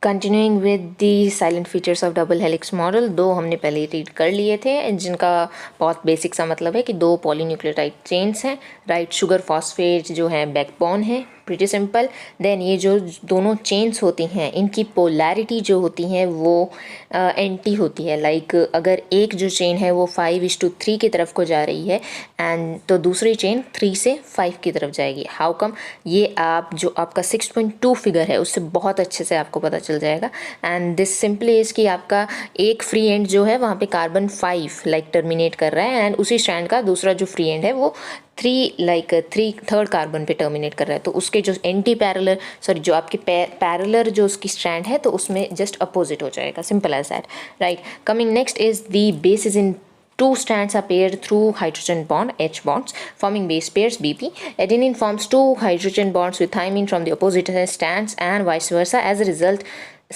Continuing with the salient features of double helix model, दो हमने पहले रीड कर लिए थे जिनका बहुत बेसिक सा मतलब है कि दो पॉलीन्यूक्लियोटाइड चेन्स हैं, राइट। शुगर फॉस्फेट जो है बैकबोन है, प्रीटी सिंपल। देन ये जो दोनों चेन्स होती हैं इनकी पोलैरिटी जो होती है वो एंटी होती है। लाइक अगर एक जो चेन है वो 5:3 की तरफ को जा रही है एंड तो दूसरी चेन 3 से 5 की तरफ जाएगी। How come? ये आप जो आपका 6.2 फिगर है उससे बहुत अच्छे से आपको पता चल जाएगा। एंड दिस सिंपली इज़ कि आपका एक फ्री एंड जो है वहाँ पे कार्बन 5 लाइक टर्मिनेट कर रहा है एंड उसी स्ट्रैंड का दूसरा जो फ्री एंड है वो 3 थर्ड कार्बन पे टर्मिनेट कर रहा है। तो उसके जो एंटी पैरेलल जो आपके पैरेलल जो उसकी स्ट्रैंड है तो उसमें जस्ट अपोजिट हो जाएगा। Simple as that, right. Coming next is the bases in two strands are paired through hydrogen bond H bonds forming base pairs BP. Adenine forms two hydrogen bonds with thymine from the opposite strands and vice versa. As a result,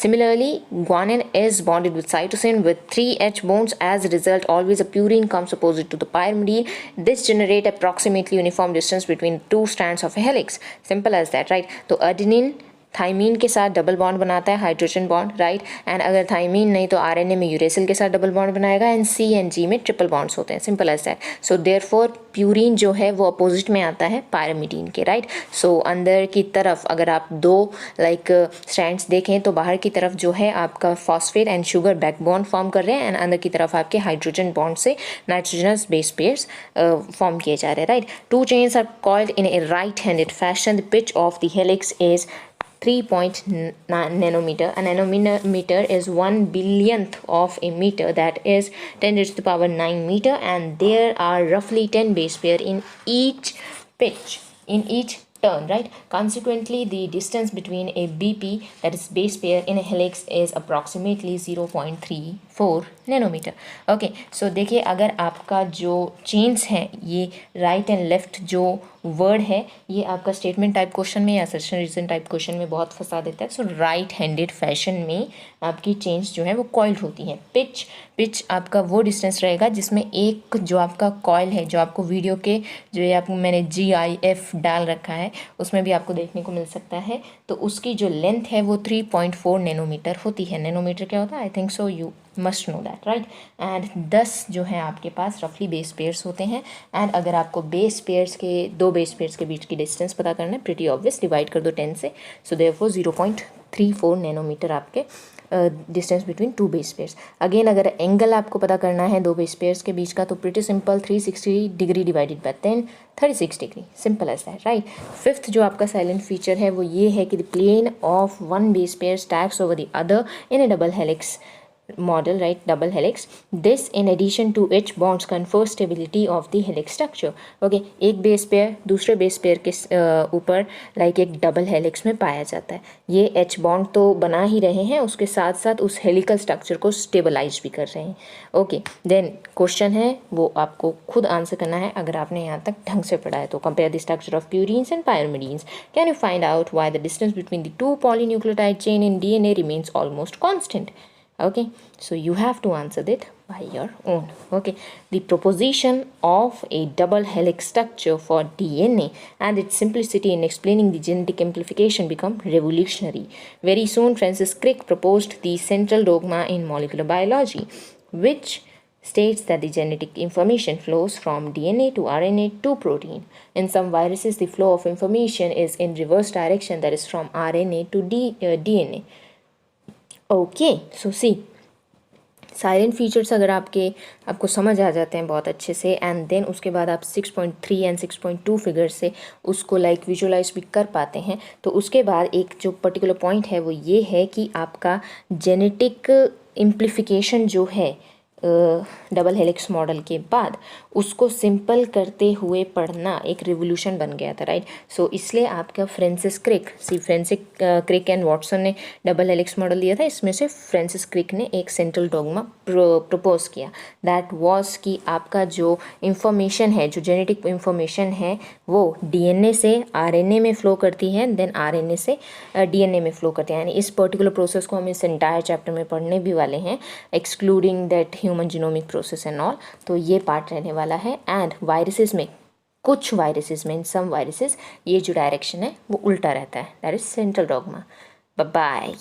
similarly, guanine is bonded with cytosine with 3 H bonds. As a result, always a purine comes opposite to the pyrimidine. This generates approximately uniform distance between two strands of a helix. Simple as that, right? तो adenine thymine के साथ double bond बनाता है, hydrogen bond, right. And अगर thymine नहीं तो RNA में uracil के साथ डबल बॉन्ड बनाएगा एंड सी एंड जी में ट्रिपल बॉन्ड्स होते हैं। Simple as that. So therefore purine जो है वो अपोजिट में आता है पायरामिडीन के, राइट। सो अंदर की तरफ अगर आप दो स्ट्रैंड्स देखें तो बाहर की तरफ जो है आपका phosphate and sugar back bond form कर रहे हैं एंड अंदर की तरफ आपके हाइड्रोजन बॉन्ड से नाइट्रोजनस बेस पेयर्स फॉर्म किए जा रहे हैं, right. Two chains are coiled in a right handed fashion. The pitch of the helix is 3.9 nanometer. A nanometer is 1 billionth of a meter, that is 10 raised to the power 9 meter, and there are roughly 10 base pair in each pitch, in each turn, right? Consequently, the distance between a BP, that is base pair, in a helix is approximately 0.34 nanometre. Okay, so देखिए अगर आपका जो chains हैं ये right and left जो word है ये आपका स्टेटमेंट टाइप क्वेश्चन में या असर्शन रीजन टाइप क्वेश्चन में बहुत फंसा देता है। सो राइट हैंडेड फैशन में आपकी चेन्स जो है वो कॉइल्ड होती हैं। पिच आपका वो डिस्टेंस रहेगा जिसमें एक जो आपका कॉइल है, जो आपको वीडियो के जो ये आपको मैंने GIF डाल रखा है उसमें भी आपको देखने को मिल सकता है, तो उसकी जो लेंथ है वो 3.4 नैनोमीटर होती है। नैनोमीटर क्या होता है? I think so you must know that, right. And 10 जो है आपके पास रफली बेस पेयर्स होते हैं एंड अगर आपको दो बेस पेयर्स के बीच की डिस्टेंस पता करना है, प्रीटी ऑब्वियस, डिवाइड कर दो 10 से। सो देयरफॉर 0.34 नैनोमीटर आपके distance between two base pairs. Again अगर एंगल आपको पता करना है दो बेस पेयर्स के बीच का तो pretty simple, 360 degree divided by 10, 36 degree. Simple as that, right. Fifth जो आपका साइलेंट फीचर है वो ये है कि the plane of one base pair stacks over the other in a double helix model, right? Double helix. This in addition to H bonds confers stability of the helix structure. Okay, एक base pair दूसरे base pair के ऊपर like एक double helix में पाया जाता है। ये H बॉन्ड तो बना ही रहे हैं, उसके साथ साथ उस हेलिकल स्ट्रक्चर को स्टेबलाइज भी कर रहे हैं। ओके, देन क्वेश्चन है वो आपको खुद आंसर करना है अगर आपने यहाँ तक ढंग से पढ़ा है तो। Compare the structure of purines and pyrimidines, can you find out why the distance between the two polynucleotide chain इन DNA remains almost constant? Okay, so you have to answer that by your own. Okay, the proposition of a double helix structure for DNA and its simplicity in explaining the genetic amplification become revolutionary. Very soon Francis Crick proposed the central dogma in molecular biology, which states that the genetic information flows from DNA to RNA to protein. In some viruses the flow of information is in reverse direction, that is from RNA to DNA. Okay, so see salient features अगर आपको समझ आ जाते हैं बहुत अच्छे से and then उसके बाद आप 6.3 एंड 6.2 फिगर से उसको लाइक विजुलाइज भी कर पाते हैं, तो उसके बाद एक जो पर्टिकुलर पॉइंट है वो ये है कि आपका जेनेटिक इम्प्लीफिकेशन जो है डबल हेलिक्स मॉडल के बाद उसको सिंपल करते हुए पढ़ना एक रिवोल्यूशन बन गया था, राइट। सो इसलिए आपका फ्रांसिस क्रिक एंड वॉटसन ने डबल हेलिक्स मॉडल दिया था, इसमें से फ्रांसिस क्रिक ने एक सेंट्रल डॉगमा प्रपोज किया, दैट वाज कि आपका जो इंफॉर्मेशन है, जो जेनेटिक इंफॉर्मेशन है वो DNA से RNA में फ़्लो करती है, देन RNA से DNA में फ़्लो करती है। यानी इस पर्टिकुलर प्रोसेस को हम इस एंटायर चैप्टर में पढ़ने भी वाले हैं, excluding that human genomic process and all, तो ये पार्ट रहने वाला है। एंड वायरसेस में, कुछ वायरसेस में, इन सम वायरसेस ये जो डायरेक्शन है वो उल्टा रहता है, that is central dogma. Bye bye.